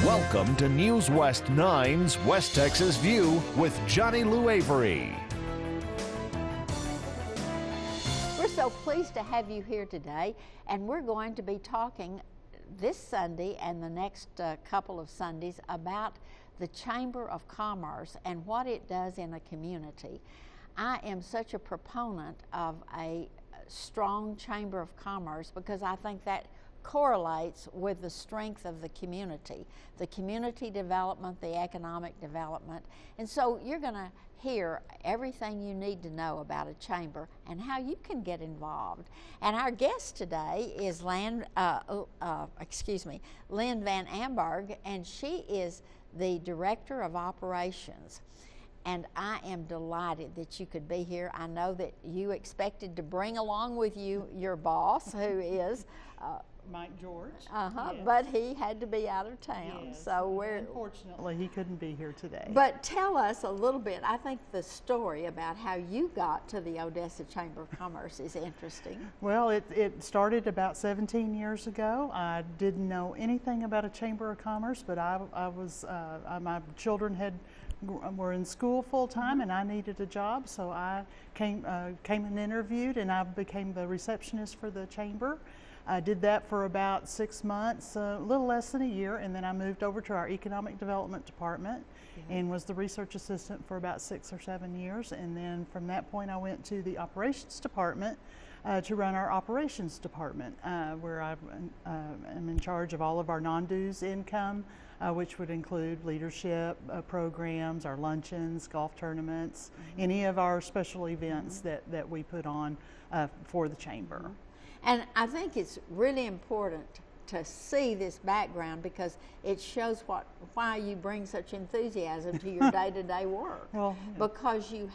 Welcome to News West 9's West Texas View with Johnny Lou Avery. We're so pleased to have you here today, and we're going to be talking this Sunday and the next couple of Sundays about the Chamber of Commerce and what it does in a community. I am such a proponent of a strong Chamber of Commerce because I think that correlates with the strength of the community development, the economic development. And so you're going to hear everything you need to know about a chamber and how you can get involved. And our guest today is Lynn Van Amburgh, and she is the Director of Operations. And I am delighted that you could be here. I know that you expected to bring along with you your boss, who is Mike George. Yes. But he had to be out of town. Yes. So unfortunately, he couldn't be here today. But tell us a little bit. I think the story about how you got to the Odessa Chamber of Commerce is interesting. Well, it started about 17 years ago. I didn't know anything about a Chamber of Commerce, but my children were in school full time, and I needed a job, so I came and interviewed, and I became the receptionist for the chamber. I did that for about 6 months, a little less than a year, and then I moved over to our economic development department and was the research assistant for about 6 or 7 years. And then from that point, I went to the operations department to run our operations department, where I am in charge of all of our non-dues income, which would include leadership programs, our luncheons, golf tournaments, any of our special events that we put on for the chamber. And I think it's really important to see this background because it shows why you bring such enthusiasm to your day-to-day work. Well, yeah. Because you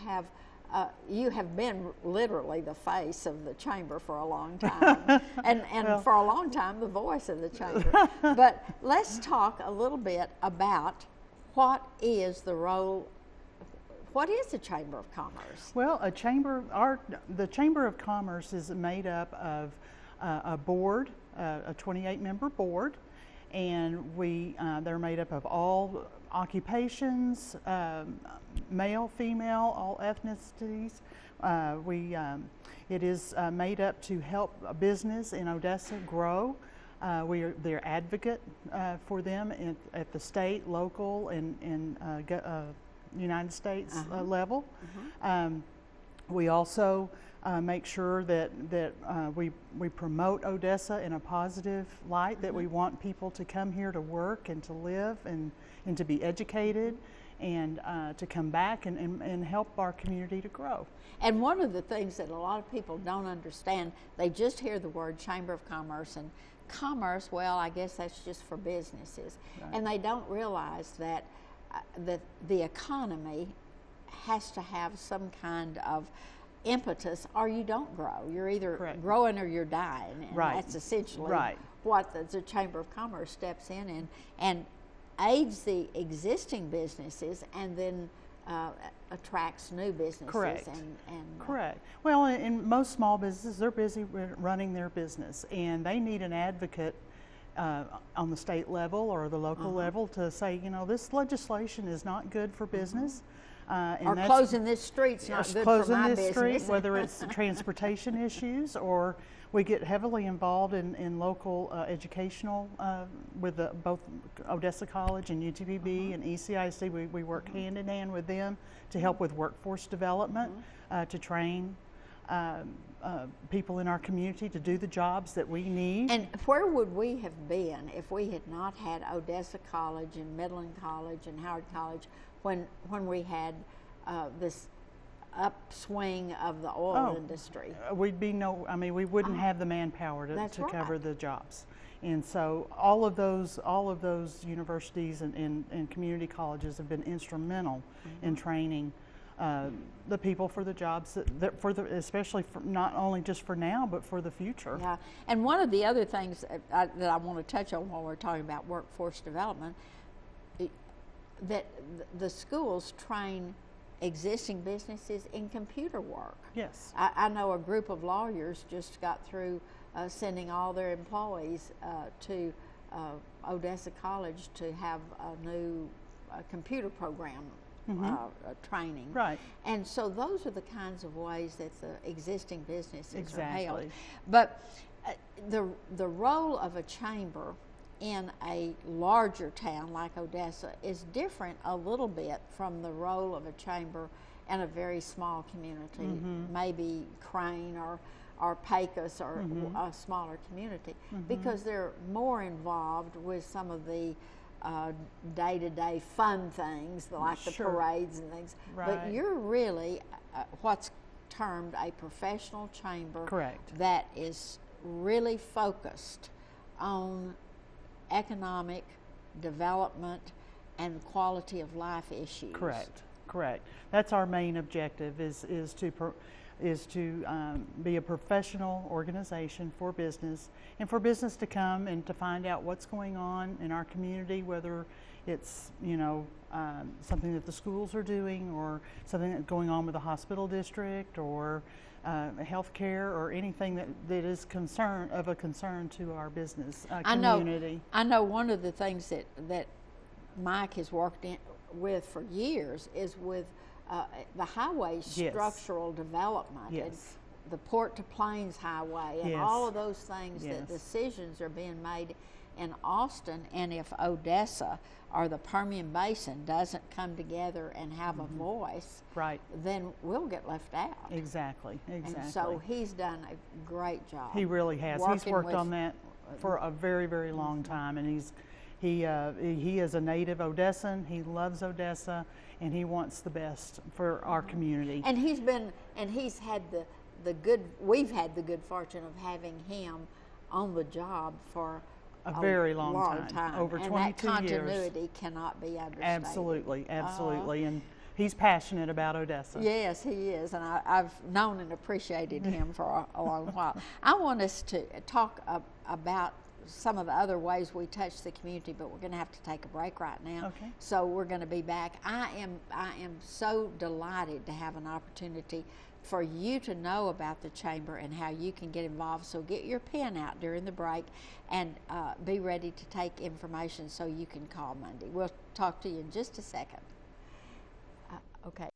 have been literally the face of the chamber for a long time, and for a long time the voice of the chamber. But let's talk a little bit about what is the role. What is the Chamber of Commerce? Well, the Chamber of Commerce is made up of a board, a 28-member board, and they're made up of all occupations, male, female, all ethnicities. It is made up to help a business in Odessa grow. They're advocate for them at the state, local, and United States level. We also make sure that we promote Odessa in a positive light, that we want people to come here to work and to live and to be educated and to come back and help our community to grow. And one of the things that a lot of people don't understand, they just hear the word Chamber of Commerce, and commerce, well, I guess that's just for businesses. Right. And they don't realize that the economy has to have some kind of impetus or you don't grow. You're either growing or you're dying. And that's essentially what the Chamber of Commerce steps in and aids the existing businesses and then attracts new businesses. Correct. Correct. Well, in most small businesses, they're busy running their business, and they need an advocate on the state level or the local level to say, this legislation is not good for business. Or closing this street's not good for my business. Street, whether it's transportation issues, or we get heavily involved in local educational with both Odessa College and UTPB and ECIC. We work hand in hand with them to help with workforce development, to train people in our community to do the jobs that we need. And where would we have been if we had not had Odessa College and Midland College and Howard College when we had this upswing of the oil industry? We wouldn't have the manpower to cover the jobs. And so all of those universities and community colleges have been instrumental in training the people for the jobs especially not only just for now but for the future. Yeah, and one of the other things that I want to touch on while we're talking about workforce development, that the schools train existing businesses in computer work. Yes. I know a group of lawyers just got through sending all their employees to Odessa College to have a new computer program training. Right. And so those are the kinds of ways that the existing businesses are held. Exactly. But the role of a chamber in a larger town like Odessa is different a little bit from the role of a chamber in a very small community, maybe Crane or Pecos or a smaller community, because they're more involved with some of the day-to-day fun things like the parades and things. Right. But you're really what's termed a professional chamber. Correct. That is really focused on economic development and quality of life issues. Correct. That's our main objective is to be a professional organization for business, and for business to come and to find out what's going on in our community, whether it's something that the schools are doing or something that's going on with the hospital district or healthcare or anything that is of a concern to our business community. I know one of the things that Mike has worked with for years is with the highway structural development. Yes. And the Port to Plains Highway and all of those things that decisions are being made in Austin, and if Odessa or the Permian Basin doesn't come together and have a voice, then we'll get left out. Exactly. And so he's done a great job. He really has. He's worked on that for a very, very long time, and he is a native Odessan. He loves Odessa, and he wants the best for our community. And he's had we've had the good fortune of having him on the job for a very long time. Over 22 years. And that continuity cannot be understated. Absolutely. And he's passionate about Odessa. Yes, he is, and I've known and appreciated him for a long while. I want us to talk about some of the other ways we touch the community, but we're going to have to take a break right now. Okay. So we're going to be back. I am so delighted to have an opportunity for you to know about the chamber and how you can get involved. So get your pen out during the break and be ready to take information so you can call Monday. We'll talk to you in just a second. Okay.